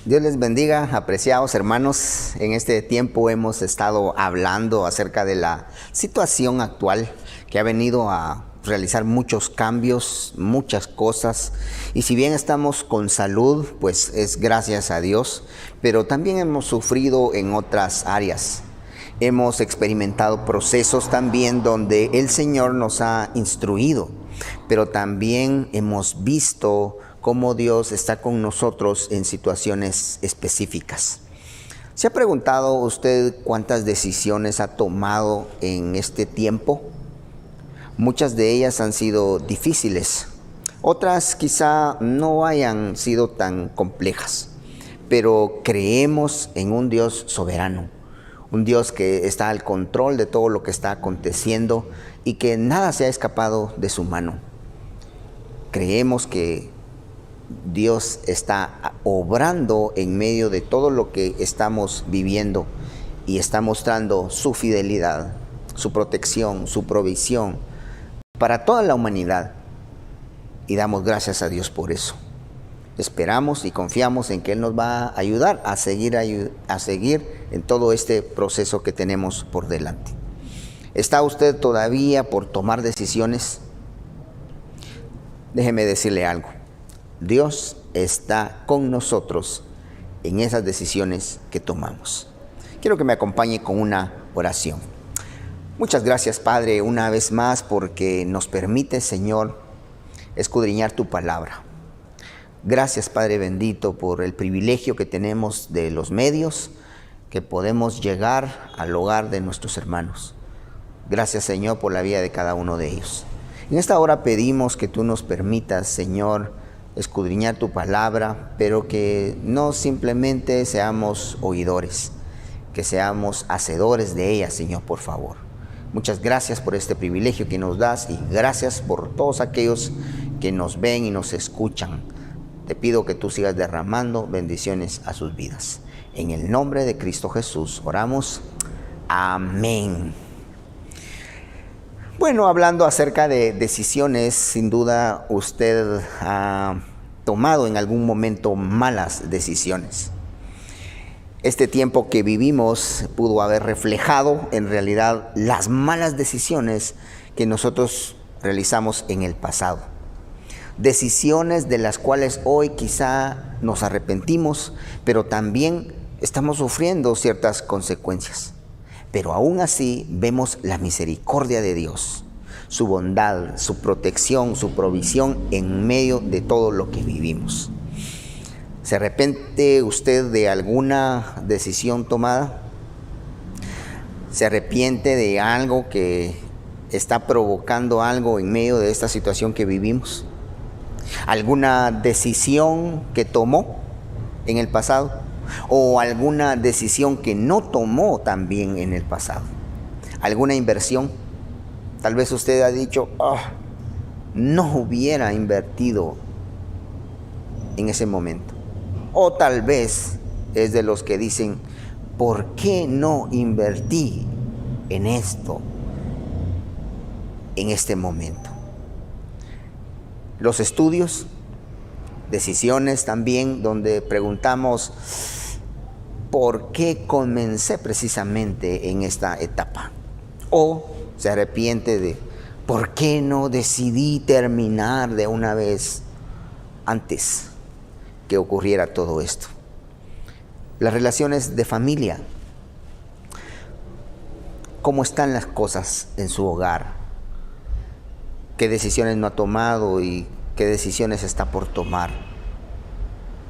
Dios les bendiga, apreciados hermanos. En este tiempo hemos estado hablando acerca de la situación actual que ha venido a realizar muchos cambios, muchas cosas. Y si bien estamos con salud, pues es gracias a Dios, pero también hemos sufrido en otras áreas. Hemos experimentado procesos también donde el Señor nos ha instruido, pero también hemos visto cómo Dios está con nosotros en situaciones específicas. ¿Se ha preguntado usted cuántas decisiones ha tomado en este tiempo? Muchas de ellas han sido difíciles, otras quizá no hayan sido tan complejas, pero creemos en un Dios soberano, un Dios que está al control de todo lo que está aconteciendo y que nada se ha escapado de su mano. Creemos que Dios está obrando en medio de todo lo que estamos viviendo y está mostrando su fidelidad, su protección, su provisión para toda la humanidad. Y damos gracias a Dios por eso. Esperamos y confiamos en que Él nos va a ayudar a seguir en todo este proceso que tenemos por delante. ¿Está usted todavía por tomar decisiones? Déjeme decirle algo. Dios está con nosotros en esas decisiones que tomamos. Quiero que me acompañe con una oración. Muchas gracias, Padre, una vez más porque nos permite, Señor, escudriñar tu palabra. Gracias, Padre bendito, por el privilegio que tenemos de los medios, que podemos llegar al hogar de nuestros hermanos. Gracias, Señor, por la vida de cada uno de ellos. En esta hora pedimos que tú nos permitas, Señor, escudriñar tu palabra, pero que no simplemente seamos oidores, que seamos hacedores de ella, Señor, por favor. Muchas gracias por este privilegio que nos das y gracias por todos aquellos que nos ven y nos escuchan. Te pido que tú sigas derramando bendiciones a sus vidas. En el nombre de Cristo Jesús oramos. Amén. Bueno, hablando acerca de decisiones, sin duda usted ha tomado en algún momento malas decisiones. Este tiempo que vivimos pudo haber reflejado en realidad las malas decisiones que nosotros realizamos en el pasado. Decisiones de las cuales hoy quizá nos arrepentimos, pero también estamos sufriendo ciertas consecuencias. Pero aún así vemos la misericordia de Dios, su bondad, su protección, su provisión en medio de todo lo que vivimos. ¿Se arrepiente usted de alguna decisión tomada? ¿Se arrepiente de algo que está provocando algo en medio de esta situación que vivimos? ¿Alguna decisión que tomó en el pasado? ¿O alguna decisión que no tomó también en el pasado? ¿Alguna inversión? Tal vez usted ha dicho, no hubiera invertido en ese momento. O tal vez es de los que dicen, ¿por qué no invertí en esto en este momento? Los estudios, decisiones también donde preguntamos, ¿por qué comencé precisamente en esta etapa? O se arrepiente de, ¿por qué no decidí terminar de una vez antes que ocurriera todo esto? Las relaciones de familia, ¿cómo están las cosas en su hogar? ¿Qué decisiones no ha tomado y qué decisiones está por tomar?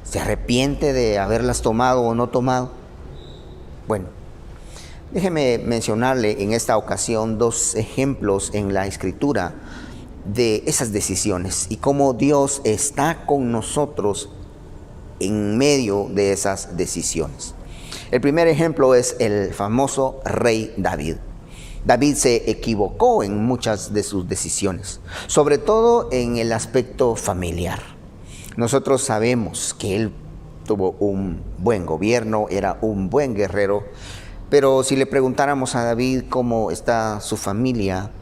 ¿Se arrepiente de haberlas tomado o no tomado? Bueno, déjeme mencionarle en esta ocasión dos ejemplos en la Escritura de esas decisiones y cómo Dios está con nosotros en medio de esas decisiones. El primer ejemplo es el famoso rey David. David se equivocó en muchas de sus decisiones, sobre todo en el aspecto familiar. Nosotros sabemos que él tuvo un buen gobierno, era un buen guerrero, pero si le preguntáramos a David cómo está su familia,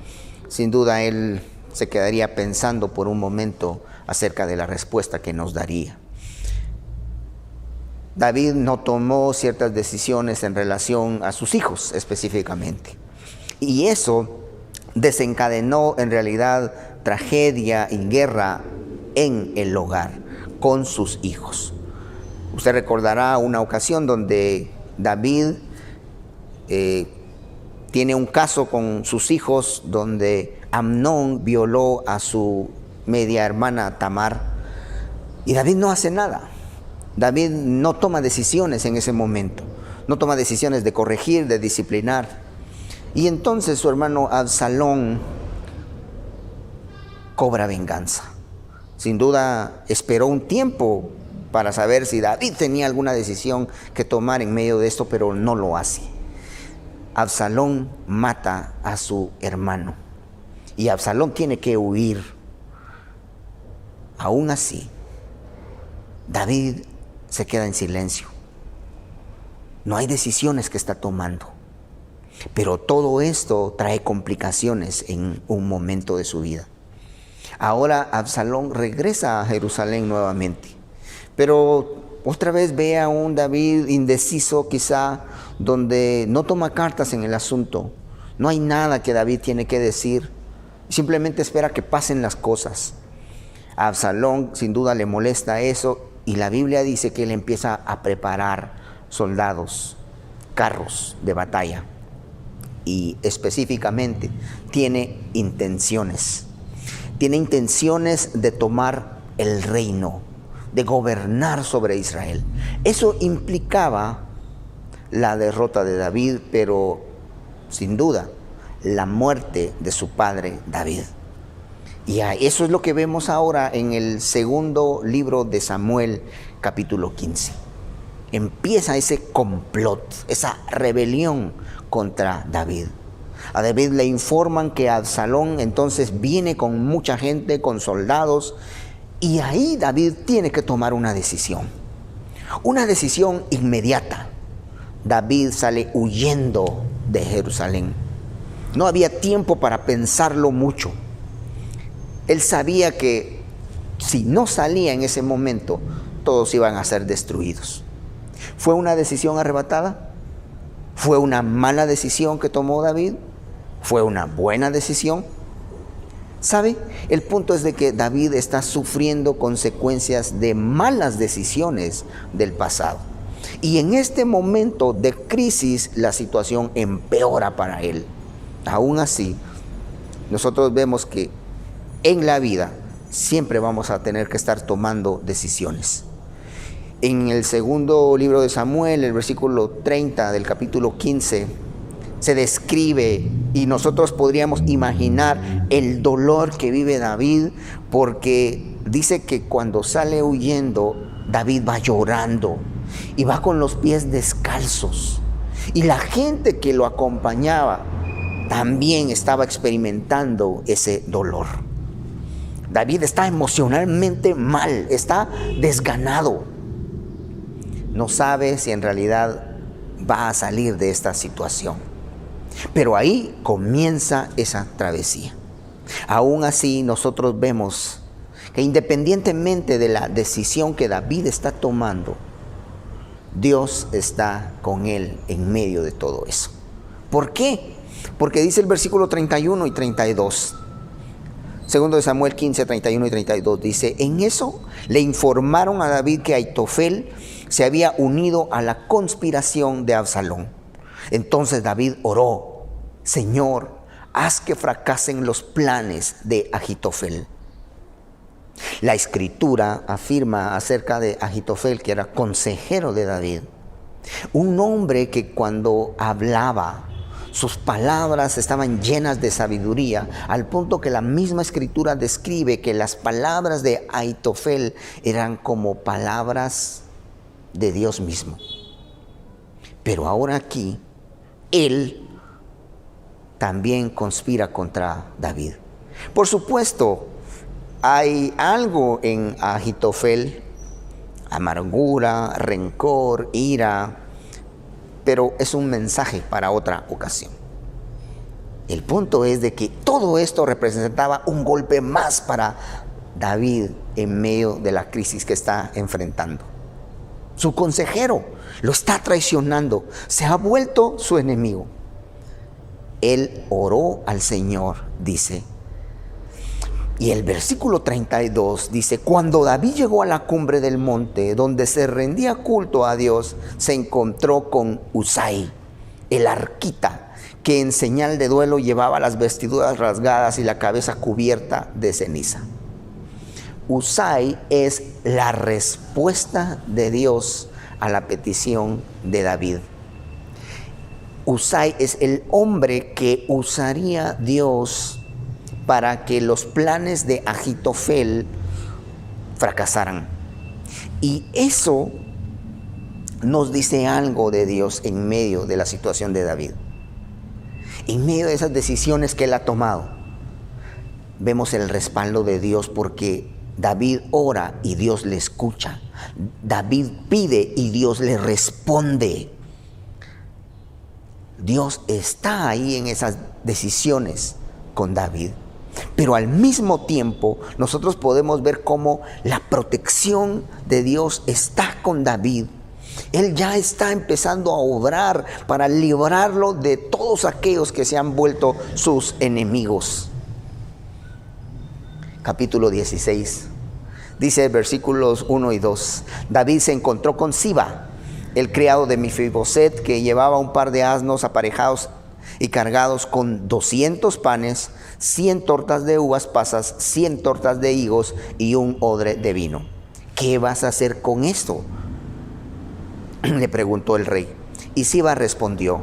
sin duda él se quedaría pensando por un momento acerca de la respuesta que nos daría. David no tomó ciertas decisiones en relación a sus hijos específicamente. Y eso desencadenó en realidad tragedia y guerra en el hogar con sus hijos. Usted recordará una ocasión donde David tiene un caso con sus hijos donde Amnón violó a su media hermana Tamar y David no hace nada. David no toma decisiones en ese momento, no toma decisiones de corregir, de disciplinar. Y entonces su hermano Absalón cobra venganza. Sin duda esperó un tiempo para saber si David tenía alguna decisión que tomar en medio de esto, pero no lo hace. Absalón mata a su hermano y Absalón tiene que huir. Aún así, David se queda en silencio. No hay decisiones que está tomando. Pero todo esto trae complicaciones en un momento de su vida. Ahora Absalón regresa a Jerusalén nuevamente. Pero otra vez ve a un David indeciso quizá, donde no toma cartas en el asunto. No hay nada que David tiene que decir. Simplemente espera que pasen las cosas. A Absalón sin duda le molesta eso. Y la Biblia dice que él empieza a preparar soldados, carros de batalla. Y específicamente tiene intenciones. Tiene intenciones de tomar el reino, de gobernar sobre Israel. Eso implicaba la derrota de David, pero sin duda la muerte de su padre David. Y eso es lo que vemos ahora en el segundo libro de Samuel, capítulo 15. Empieza ese complot, esa rebelión contra David. A David le informan que Absalón entonces viene con mucha gente, con soldados, y ahí David tiene que tomar una decisión inmediata. David sale huyendo de Jerusalén. No había tiempo para pensarlo mucho. Él sabía que si no salía en ese momento, todos iban a ser destruidos. ¿Fue una decisión arrebatada? ¿Fue una mala decisión que tomó David? ¿Fue una buena decisión? ¿Sabe? El punto es de que David está sufriendo consecuencias de malas decisiones del pasado. Y en este momento de crisis, la situación empeora para él. Aún así, nosotros vemos que en la vida siempre vamos a tener que estar tomando decisiones. En el segundo libro de Samuel, el versículo 30 del capítulo 15, se describe y nosotros podríamos imaginar el dolor que vive David, porque dice que cuando sale huyendo, David va llorando y va con los pies descalzos. Y la gente que lo acompañaba también estaba experimentando ese dolor. David está emocionalmente mal, está desganado. No sabe si en realidad va a salir de esta situación. Pero ahí comienza esa travesía. Aún así, nosotros vemos que independientemente de la decisión que David está tomando, Dios está con él en medio de todo eso. ¿Por qué? Porque dice el versículo 31 y 32. Segundo de Samuel 15, 31 y 32 dice: en eso le informaron a David que Aitofel se había unido a la conspiración de Absalón. Entonces David oró: Señor, haz que fracasen los planes de Ahitofel. La escritura afirma acerca de Ahitofel que era consejero de David, un hombre que cuando hablaba, sus palabras estaban llenas de sabiduría, al punto que la misma escritura describe que las palabras de Ahitofel eran como palabras de Dios mismo. Pero ahora aquí, él también conspira contra David. Por supuesto, hay algo en Ahitofel, amargura, rencor, ira, pero es un mensaje para otra ocasión. El punto es de que todo esto representaba un golpe más para David en medio de la crisis que está enfrentando. su consejero, lo está traicionando, se ha vuelto su enemigo. Él oró al Señor, dice. Y el versículo 32 dice: cuando David llegó a la cumbre del monte, donde se rendía culto a Dios, se encontró con Usai, el arquita, que en señal de duelo llevaba las vestiduras rasgadas y la cabeza cubierta de ceniza. Usai es la respuesta de Dios a la petición de David. Usai es el hombre que usaría Dios para que los planes de Ahitofel fracasaran. Y eso nos dice algo de Dios en medio de la situación de David. En medio de esas decisiones que él ha tomado, vemos el respaldo de Dios, porque David ora y Dios le escucha. David pide y Dios le responde. Dios está ahí en esas decisiones con David. Pero al mismo tiempo nosotros podemos ver cómo la protección de Dios está con David. Él ya está empezando a obrar para librarlo de todos aquellos que se han vuelto sus enemigos. Capítulo 16. Dice versículos 1 y 2. David se encontró con Siba, el criado de Mefiboset, que llevaba un par de asnos aparejados y cargados con 200 panes, 100 tortas de uvas pasas, 100 tortas de higos y un odre de vino. ¿Qué vas a hacer con esto?, le preguntó el rey. Y Siba respondió: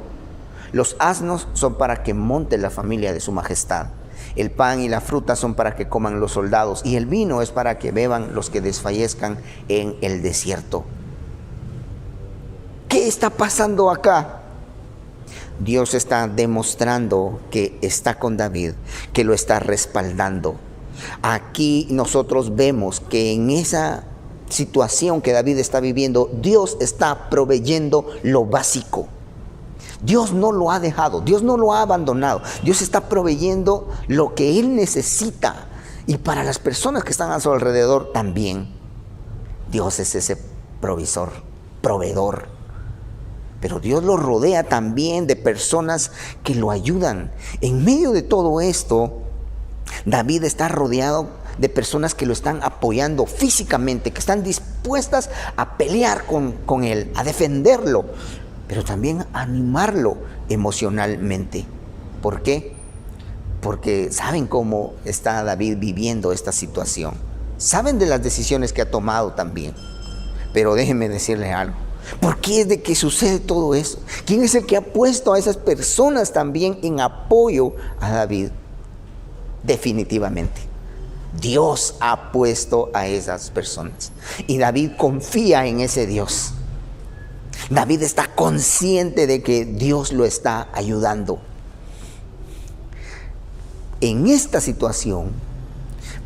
los asnos son para que monte la familia de su majestad. El pan y la fruta son para que coman los soldados, y el vino es para que beban los que desfallezcan en el desierto. ¿Qué está pasando acá? Dios está demostrando que está con David, que lo está respaldando. Aquí nosotros vemos que en esa situación que David está viviendo, Dios está proveyendo lo básico. Dios no lo ha dejado, Dios no lo ha abandonado. Dios está proveyendo lo que él necesita, y para las personas que están a su alrededor también. Dios es ese provisor, proveedor. Pero Dios lo rodea también de personas que lo ayudan. En medio de todo esto, David está rodeado de personas que lo están apoyando físicamente, que están dispuestas a pelear con él, a defenderlo, pero también a animarlo emocionalmente. ¿Por qué? Porque saben cómo está David viviendo esta situación. Saben de las decisiones que ha tomado también. Pero déjenme decirle algo. ¿Por qué es de que sucede todo eso? ¿Quién es el que ha puesto a esas personas también en apoyo a David? Definitivamente, Dios ha puesto a esas personas. Y David confía en ese Dios. David está consciente de que Dios lo está ayudando. En esta situación,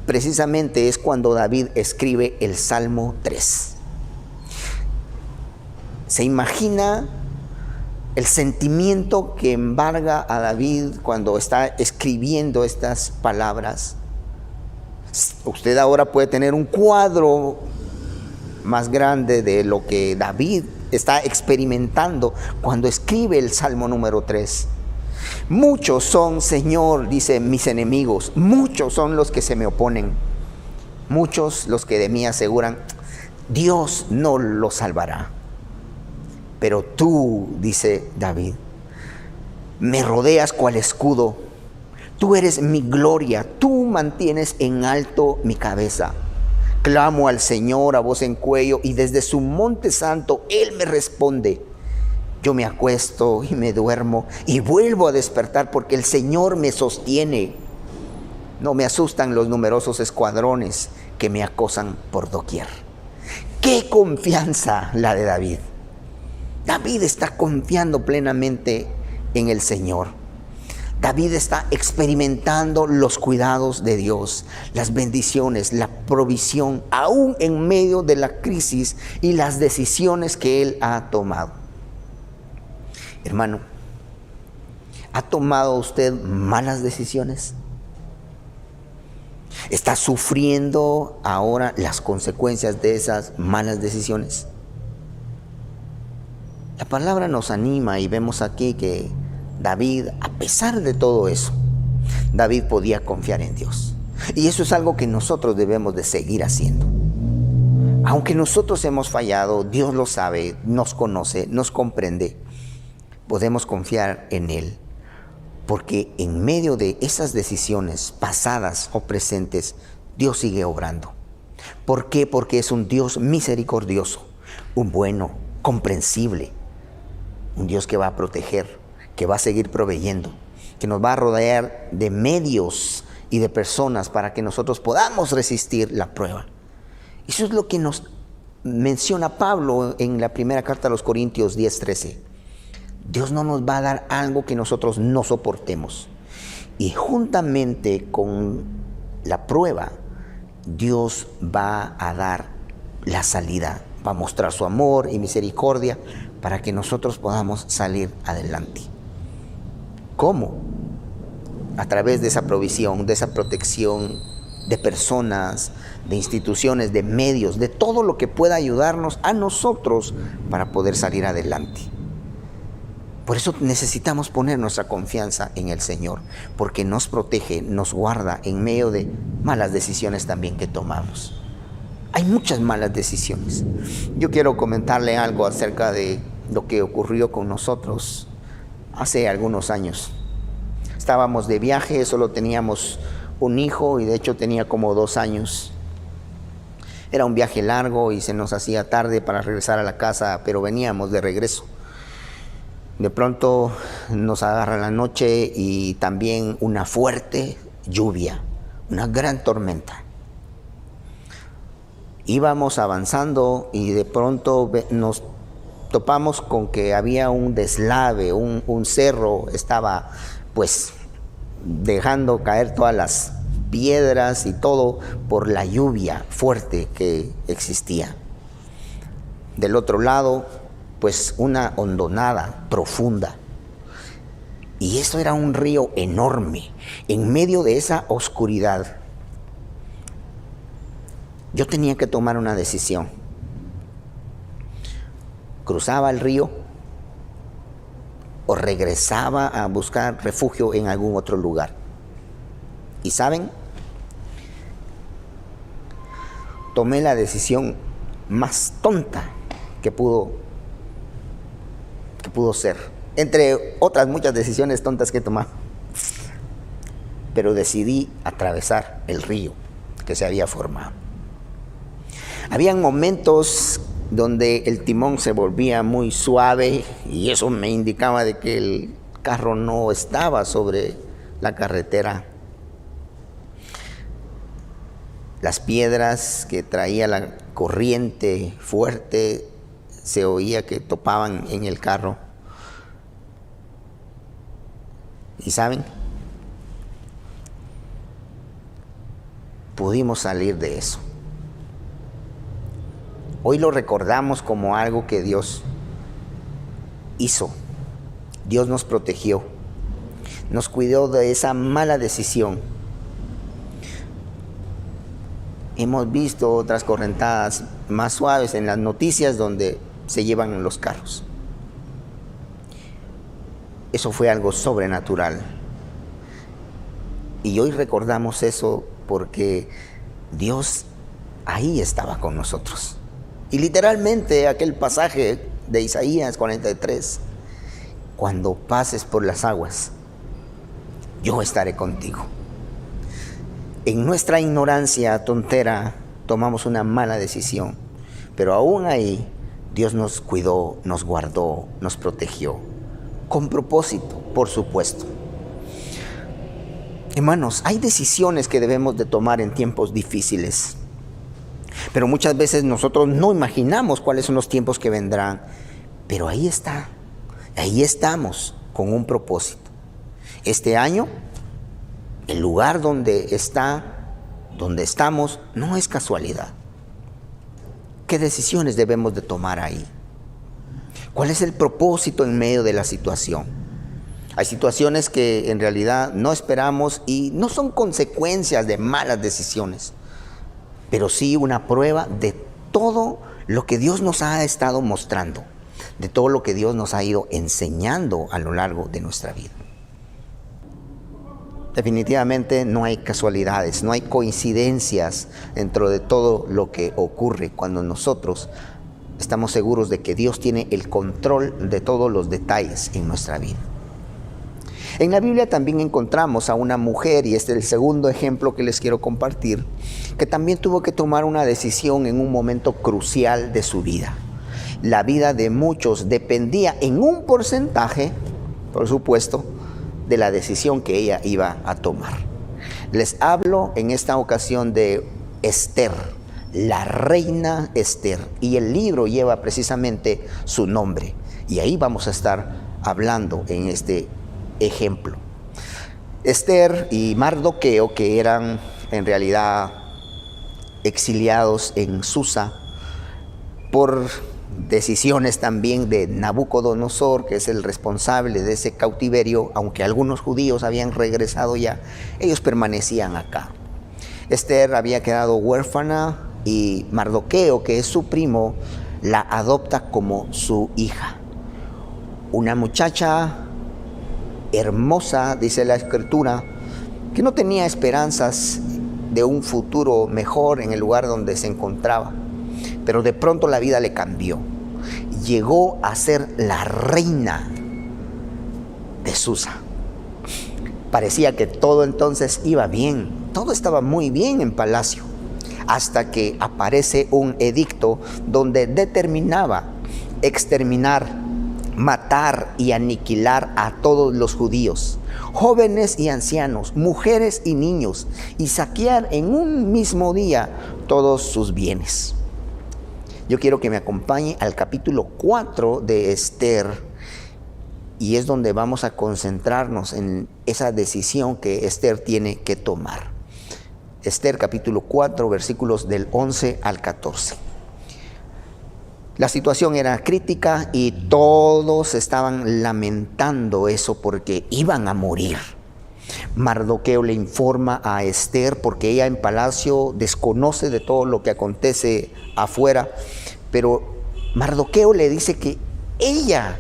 precisamente es cuando David escribe el Salmo 3. ¿Se imagina el sentimiento que embarga a David cuando está escribiendo estas palabras? Usted ahora puede tener un cuadro más grande de lo que David está experimentando cuando escribe el Salmo número 3. Muchos son, Señor, dice, mis enemigos. Muchos son los que se me oponen. Muchos los que de mí aseguran: Dios no lo salvará. Pero tú, dice David, me rodeas cual escudo. Tú eres mi gloria. Tú mantienes en alto mi cabeza. Clamo al Señor a voz en cuello, y desde su monte santo Él me responde. Yo me acuesto y me duermo y vuelvo a despertar, porque el Señor me sostiene. No me asustan los numerosos escuadrones que me acosan por doquier. ¡Qué confianza la de David! David está confiando plenamente en el Señor. David está experimentando los cuidados de Dios, las bendiciones, la provisión, aún en medio de la crisis y las decisiones que él ha tomado. Hermano, ¿ha tomado usted malas decisiones? ¿Está sufriendo ahora las consecuencias de esas malas decisiones? La palabra nos anima y vemos aquí que David, a pesar de todo eso, David podía confiar en Dios. Y eso es algo que nosotros debemos de seguir haciendo. Aunque nosotros hemos fallado, Dios lo sabe, nos conoce, nos comprende. Podemos confiar en Él, porque en medio de esas decisiones pasadas o presentes, Dios sigue obrando. ¿Por qué? Porque es un Dios misericordioso, un bueno, comprensible, un Dios que va a proteger, que va a seguir proveyendo, que nos va a rodear de medios y de personas para que nosotros podamos resistir la prueba. Eso es lo que nos menciona Pablo en la primera carta a los Corintios 10:13. Dios no nos va a dar algo que nosotros no soportemos. Y juntamente con la prueba, Dios va a dar la salida, va a mostrar su amor y misericordia para que nosotros podamos salir adelante. ¿Cómo? A través de esa provisión, de esa protección de personas, de instituciones, de medios, de todo lo que pueda ayudarnos a nosotros para poder salir adelante. Por eso necesitamos poner nuestra confianza en el Señor, porque nos protege, nos guarda en medio de malas decisiones también que tomamos. Hay muchas malas decisiones. Yo quiero comentarle algo acerca de lo que ocurrió con nosotros hace algunos años. Estábamos de viaje, solo teníamos un hijo y de hecho tenía como 2 años. Era un viaje largo y se nos hacía tarde para regresar a la casa, pero veníamos de regreso. De pronto nos agarra la noche y también una fuerte lluvia, una gran tormenta. Íbamos avanzando y de pronto nos topamos con que había un deslave, un cerro estaba pues dejando caer todas las piedras y todo por la lluvia fuerte que existía. Del otro lado, pues una hondonada profunda. Y eso era un río enorme. En medio de esa oscuridad, yo tenía que tomar una decisión. ¿Cruzaba el río o regresaba a buscar refugio en algún otro lugar? ¿Y saben? Tomé la decisión más tonta que pudo ser, entre otras muchas decisiones tontas que he tomado. Pero decidí atravesar el río que se había formado. Habían momentos donde el timón se volvía muy suave y eso me indicaba de que el carro no estaba sobre la carretera. Las piedras que traía la corriente fuerte se oía que topaban en el carro. ¿Y saben? Pudimos salir de eso. Hoy lo recordamos como algo que Dios hizo. Dios nos protegió, nos cuidó de esa mala decisión. Hemos visto otras correntadas más suaves en las noticias donde se llevan los carros. Eso fue algo sobrenatural. Y hoy recordamos eso porque Dios ahí estaba con nosotros. Y literalmente aquel pasaje de Isaías 43, cuando pases por las aguas, yo estaré contigo. En nuestra ignorancia tontera tomamos una mala decisión, pero aún ahí Dios nos cuidó, nos guardó, nos protegió, con propósito, por supuesto. Hermanos, hay decisiones que debemos de tomar en tiempos difíciles, pero muchas veces nosotros no imaginamos cuáles son los tiempos que vendrán, pero ahí está, ahí estamos con un propósito. Este año, el lugar donde estamos, no es casualidad. ¿Qué decisiones debemos de tomar ahí? ¿Cuál es el propósito en medio de la situación? Hay situaciones que en realidad no esperamos y no son consecuencias de malas decisiones, pero sí una prueba de todo lo que Dios nos ha estado mostrando, de todo lo que Dios nos ha ido enseñando a lo largo de nuestra vida. Definitivamente no hay casualidades, no hay coincidencias dentro de todo lo que ocurre cuando nosotros estamos seguros de que Dios tiene el control de todos los detalles en nuestra vida. En la Biblia también encontramos a una mujer, y este es el segundo ejemplo que les quiero compartir, que también tuvo que tomar una decisión en un momento crucial de su vida. La vida de muchos dependía en un porcentaje, por supuesto, de la decisión que ella iba a tomar. Les hablo en esta ocasión de Esther, la reina Esther, y el libro lleva precisamente su nombre, y ahí vamos a estar hablando en este ejemplo. Esther y Mardoqueo, que eran en realidad exiliados en Susa por decisiones también de Nabucodonosor, que es el responsable de ese cautiverio, aunque algunos judíos habían regresado ya, ellos permanecían acá. Esther había quedado huérfana y Mardoqueo, que es su primo, la adopta como su hija. Una muchacha hermosa, dice la Escritura, que no tenía esperanzas de un futuro mejor en el lugar donde se encontraba. Pero de pronto la vida le cambió. Llegó a ser la reina de Susa. Parecía que todo entonces iba bien. Todo estaba muy bien en palacio. Hasta que aparece un edicto donde determinaba exterminar, matar y aniquilar a todos los judíos, jóvenes y ancianos, mujeres y niños, y saquear en un mismo día todos sus bienes. Yo quiero que me acompañe al capítulo 4 de Esther, y es donde vamos a concentrarnos en esa decisión que Esther tiene que tomar. Esther capítulo 4, versículos del 11 al 14. La situación era crítica y todos estaban lamentando eso porque iban a morir. Mardoqueo le informa a Esther, porque ella en palacio desconoce de todo lo que acontece afuera, pero Mardoqueo le dice que ella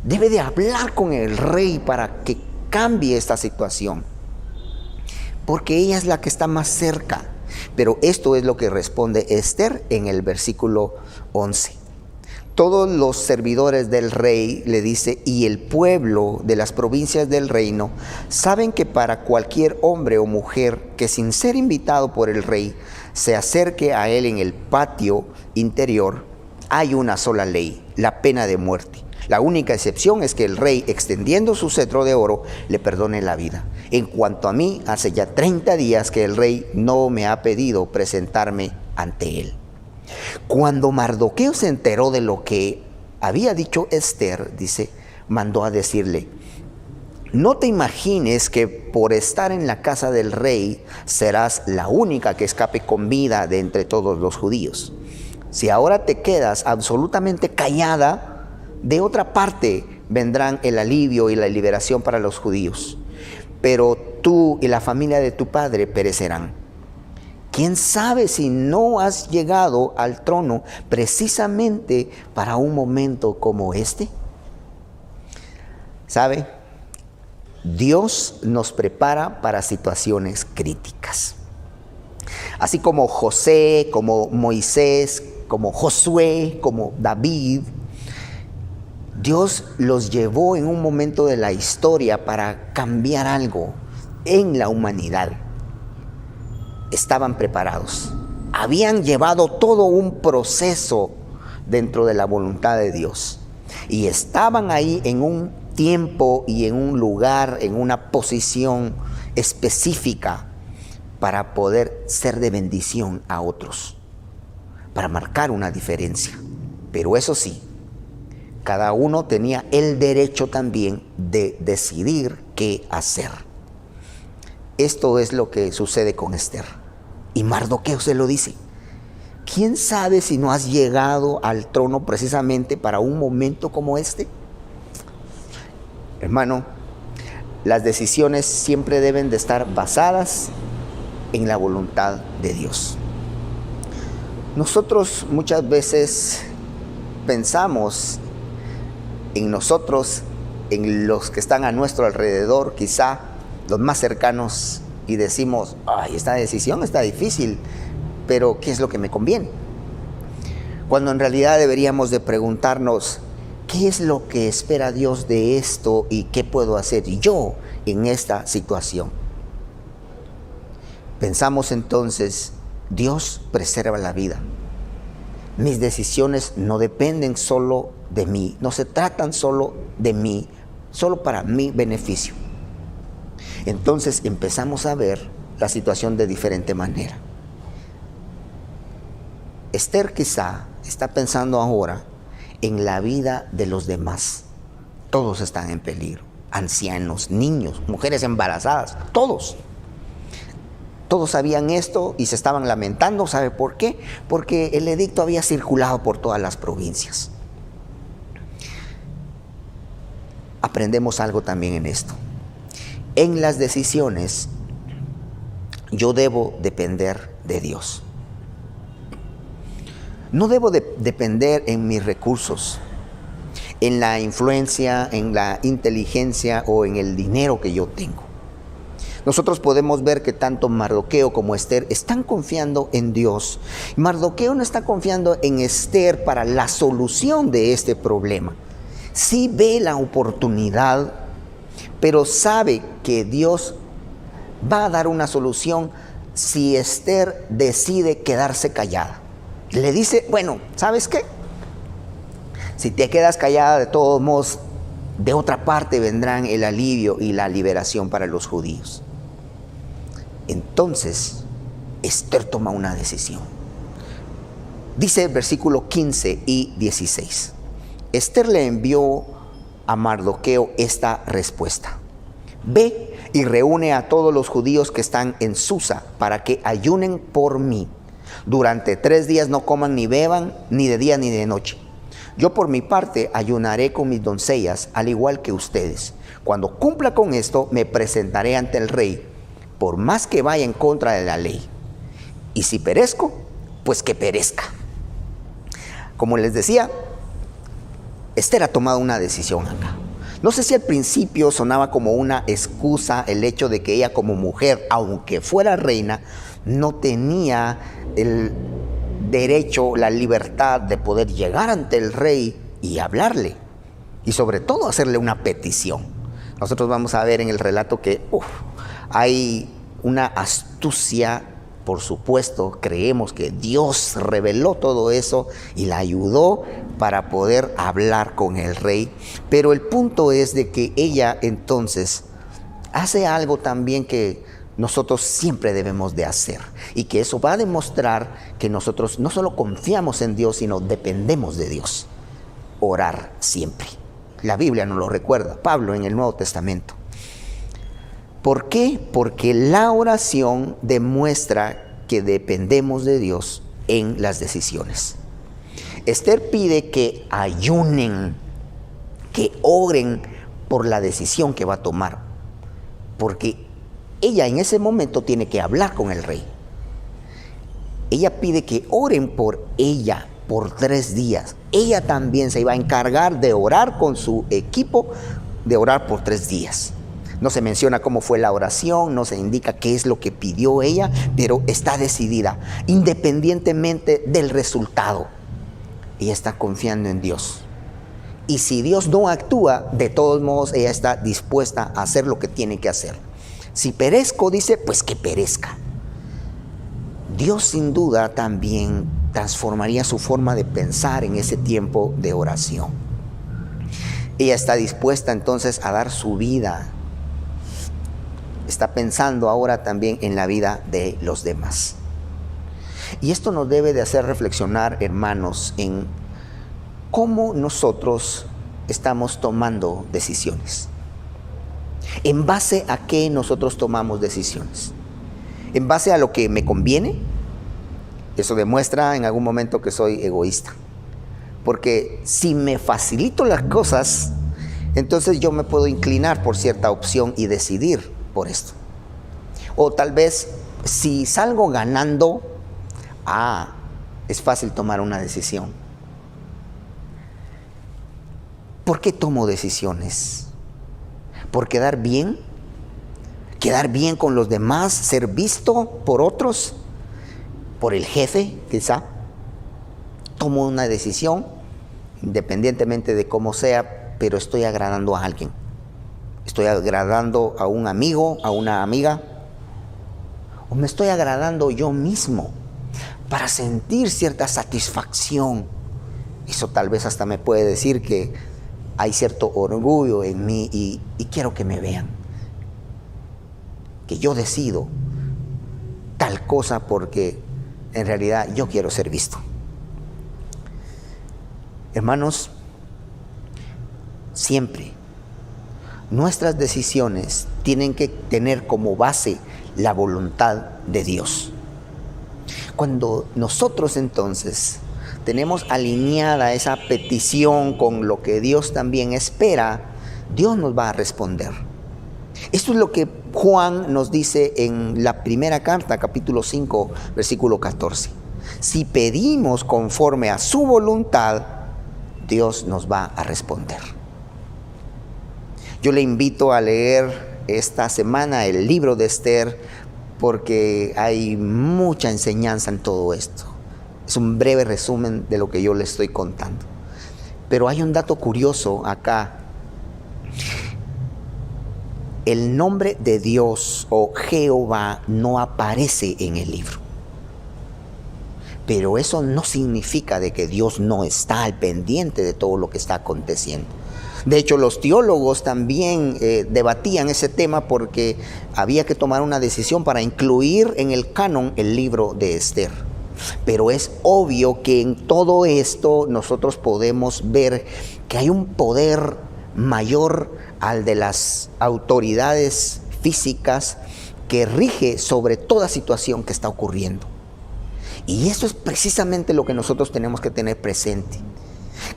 debe de hablar con el rey para que cambie esta situación, porque ella es la que está más cerca. Pero esto es lo que responde Esther en el versículo 11. Todos los servidores del rey, le dice, y el pueblo de las provincias del reino saben que para cualquier hombre o mujer que sin ser invitado por el rey se acerque a él en el patio interior, hay una sola ley, la pena de muerte. La única excepción es que el rey, extendiendo su cetro de oro, le perdone la vida. En cuanto a mí, hace ya 30 días que el rey no me ha pedido presentarme ante él. Cuando Mardoqueo se enteró de lo que había dicho Esther, dice, mandó a decirle: no te imagines que por estar en la casa del rey serás la única que escape con vida de entre todos los judíos. Si ahora te quedas absolutamente callada, de otra parte vendrán el alivio y la liberación para los judíos, pero tú y la familia de tu padre perecerán. ¿Quién sabe si no has llegado al trono precisamente para un momento como este? ¿Sabe? Dios nos prepara para situaciones críticas. Así como José, como Moisés, como Josué, como David, Dios los llevó en un momento de la historia para cambiar algo en la humanidad. Estaban preparados, habían llevado todo un proceso dentro de la voluntad de Dios y estaban ahí en un tiempo y en un lugar, en una posición específica para poder ser de bendición a otros, para marcar una diferencia. Pero eso sí, cada uno tenía el derecho también de decidir qué hacer. Esto es lo que sucede con Esther. Y Mardoqueo se lo dice: ¿quién sabe si no has llegado al trono precisamente para un momento como este? Hermano, las decisiones siempre deben de estar basadas en la voluntad de Dios. Nosotros muchas veces pensamos en nosotros, en los que están a nuestro alrededor, quizá los más cercanos, y decimos, ay, esta decisión está difícil, pero ¿qué es lo que me conviene? Cuando en realidad deberíamos de preguntarnos, ¿qué es lo que espera Dios de esto y qué puedo hacer yo en esta situación? Pensamos entonces, Dios preserva la vida. Mis decisiones no dependen solo de mí, no se tratan solo de mí, solo para mi beneficio. Entonces empezamos a ver la situación de diferente manera. Esther quizá está pensando ahora en la vida de los demás. Todos están en peligro, ancianos, niños, mujeres embarazadas, todos. Todos sabían esto y se estaban lamentando. ¿Sabe por qué? Porque el edicto había circulado por todas las provincias. Aprendemos algo también en esto. En las decisiones, yo debo depender de Dios. No debo depender en mis recursos, en la influencia, en la inteligencia o en el dinero que yo tengo. Nosotros podemos ver que tanto Mardoqueo como Esther están confiando en Dios. Mardoqueo no está confiando en Esther para la solución de este problema. Sí ve la oportunidad, pero sabe que Dios va a dar una solución si Esther decide quedarse callada. Le dice, bueno, ¿sabes qué? Si te quedas callada, de todos modos, de otra parte vendrán el alivio y la liberación para los judíos. Entonces, Esther toma una decisión. Dice el versículo 15 y 16. Esther le envió a Mardoqueo esta respuesta: ve y reúne a todos los judíos que están en Susa para que ayunen por mí. Durante 3 días no coman ni beban, ni de día ni de noche. Yo por mi parte ayunaré con mis doncellas, al igual que ustedes. Cuando cumpla con esto, me presentaré ante el rey, por más que vaya en contra de la ley. Y si perezco, pues que perezca. Como les decía, Esther ha tomado una decisión acá. No sé si al principio sonaba como una excusa el hecho de que ella como mujer, aunque fuera reina, no tenía el derecho, la libertad de poder llegar ante el rey y hablarle. Y sobre todo hacerle una petición. Nosotros vamos a ver en el relato que hay una astucia. Por supuesto, creemos que Dios reveló todo eso y la ayudó para poder hablar con el rey. Pero el punto es de que ella entonces hace algo también que nosotros siempre debemos de hacer. Y que eso va a demostrar que nosotros no solo confiamos en Dios, sino dependemos de Dios. Orar siempre. La Biblia nos lo recuerda, Pablo en el Nuevo Testamento. ¿Por qué? Porque la oración demuestra que dependemos de Dios en las decisiones. Esther pide que ayunen, que oren por la decisión que va a tomar, porque ella en ese momento tiene que hablar con el rey. Ella pide que oren por ella por 3 días. Ella también se iba a encargar de orar con su equipo, de orar por 3 días. No se menciona cómo fue la oración, no se indica qué es lo que pidió ella, pero está decidida, independientemente del resultado. Ella está confiando en Dios. Y si Dios no actúa, de todos modos ella está dispuesta a hacer lo que tiene que hacer. Si perezco, dice, pues que perezca. Dios sin duda también transformaría su forma de pensar en ese tiempo de oración. Ella está dispuesta entonces a dar su vida. Está pensando ahora también en la vida de los demás. Y esto nos debe de hacer reflexionar, hermanos, en cómo nosotros estamos tomando decisiones. ¿En base a qué nosotros tomamos decisiones? ¿En base a lo que me conviene? Eso demuestra en algún momento que soy egoísta. Porque si me facilito las cosas, entonces yo me puedo inclinar por cierta opción y decidir por esto. O tal vez si salgo ganando, es fácil tomar una decisión. ¿Por qué tomo decisiones? ¿Por quedar bien? ¿Quedar bien con los demás? ¿Ser visto por otros? ¿Por el jefe, quizá? Tomo una decisión, independientemente de cómo sea, pero estoy agradando a alguien. Estoy agradando a un amigo, a una amiga, o me estoy agradando yo mismo para sentir cierta satisfacción. Eso tal vez hasta me puede decir que hay cierto orgullo en mí y quiero que me vean. Que yo decido tal cosa porque en realidad yo quiero ser visto. Hermanos, siempre nuestras decisiones tienen que tener como base la voluntad de Dios. Cuando nosotros entonces tenemos alineada esa petición con lo que Dios también espera, Dios nos va a responder. Esto es lo que Juan nos dice en la primera carta, capítulo 5, versículo 14. Si pedimos conforme a su voluntad, Dios nos va a responder. Yo le invito a leer esta semana el libro de Esther porque hay mucha enseñanza en todo esto. Es un breve resumen de lo que yo le estoy contando. Pero hay un dato curioso acá. El nombre de Dios o Jehová no aparece en el libro. Pero eso no significa de que Dios no está al pendiente de todo lo que está aconteciendo. De hecho, los teólogos también debatían ese tema porque había que tomar una decisión para incluir en el canon el libro de Esther. Pero es obvio que en todo esto nosotros podemos ver que hay un poder mayor al de las autoridades físicas que rige sobre toda situación que está ocurriendo. Y eso es precisamente lo que nosotros tenemos que tener presente.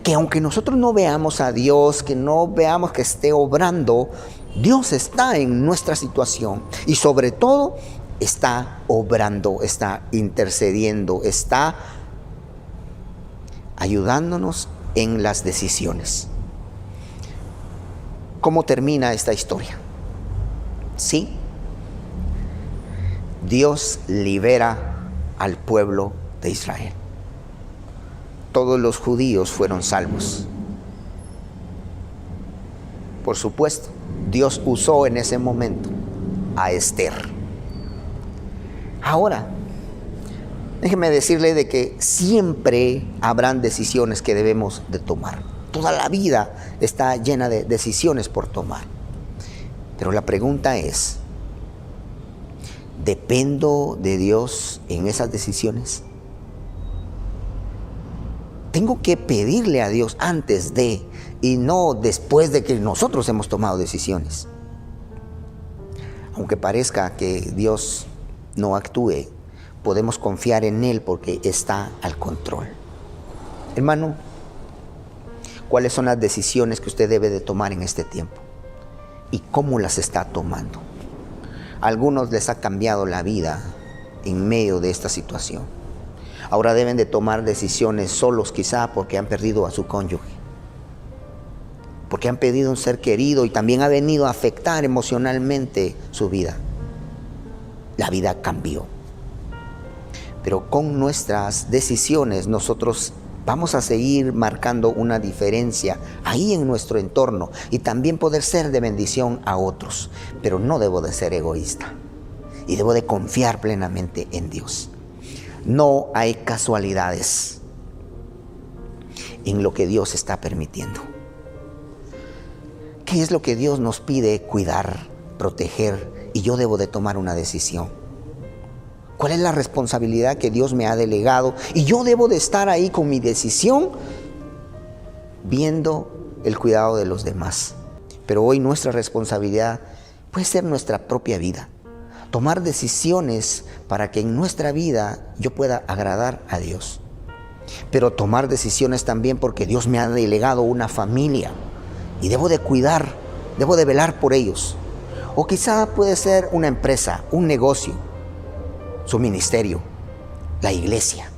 Que aunque nosotros no veamos a Dios, que no veamos que esté obrando, Dios está en nuestra situación y sobre todo está obrando, está intercediendo, está ayudándonos en las decisiones. ¿Cómo termina esta historia? Sí, Dios libera al pueblo de Israel. Todos los judíos fueron salvos. Por supuesto, Dios usó en ese momento a Esther. Ahora, déjeme decirle de que siempre habrán decisiones que debemos de tomar. Toda la vida está llena de decisiones por tomar. Pero la pregunta es, ¿dependo de Dios en esas decisiones? Tengo que pedirle a Dios antes de y no después de que nosotros hemos tomado decisiones. Aunque parezca que Dios no actúe, podemos confiar en Él porque está al control. Hermano, ¿cuáles son las decisiones que usted debe de tomar en este tiempo? ¿Y cómo las está tomando? A algunos les ha cambiado la vida en medio de esta situación. Ahora deben de tomar decisiones solos quizá porque han perdido a su cónyuge, porque han perdido un ser querido y también ha venido a afectar emocionalmente su vida. La vida cambió. Pero con nuestras decisiones nosotros vamos a seguir marcando una diferencia ahí en nuestro entorno y también poder ser de bendición a otros. Pero no debo de ser egoísta y debo de confiar plenamente en Dios. No hay casualidades en lo que Dios está permitiendo. ¿Qué es lo que Dios nos pide cuidar, proteger y yo debo de tomar una decisión? ¿Cuál es la responsabilidad que Dios me ha delegado? Y yo debo de estar ahí con mi decisión viendo el cuidado de los demás. Pero hoy nuestra responsabilidad puede ser nuestra propia vida. Tomar decisiones para que en nuestra vida yo pueda agradar a Dios. Pero tomar decisiones también porque Dios me ha delegado una familia y debo de cuidar, debo de velar por ellos. O quizá puede ser una empresa, un negocio, su ministerio, la iglesia.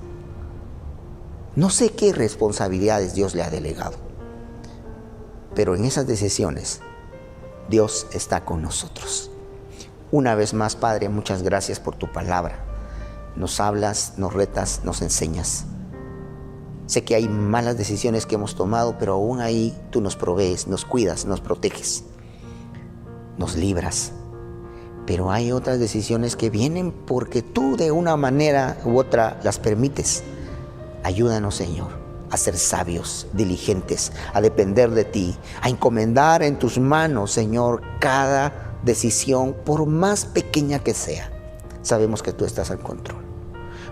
No sé qué responsabilidades Dios le ha delegado. Pero en esas decisiones, Dios está con nosotros. Una vez más, Padre, muchas gracias por tu palabra. Nos hablas, nos retas, nos enseñas. Sé que hay malas decisiones que hemos tomado, pero aún ahí tú nos provees, nos cuidas, nos proteges, nos libras. Pero hay otras decisiones que vienen porque tú de una manera u otra las permites. Ayúdanos, Señor, a ser sabios, diligentes, a depender de ti, a encomendar en tus manos, Señor, cada decisión, por más pequeña que sea. Sabemos que tú estás al control.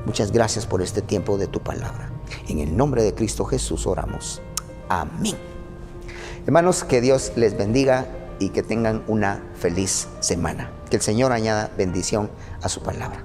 Muchas gracias por este tiempo de tu palabra. En el nombre de Cristo Jesús oramos. Amén. Hermanos, que Dios les bendiga y que tengan una feliz semana. Que el Señor añada bendición a su palabra.